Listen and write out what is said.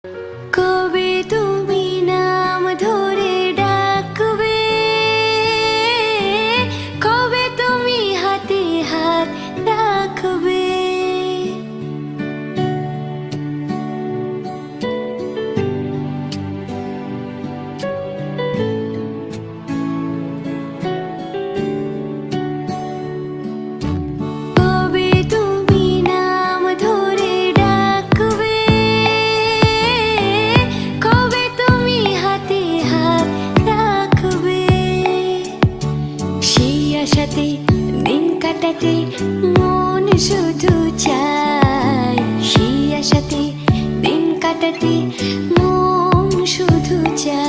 কবে তুমি নাম ধরে ডাকবে, কবে তুমি হাতে হাত রাখবে। কবে তুমি নাম ধরে ডাকবে, কবে তুমি হাতে হাত রাখবে। সেই আশাতে দিন কাটাতে মন শুধু চায়, সেই আশাতে দিন কাটাতে মন শুধু চায়।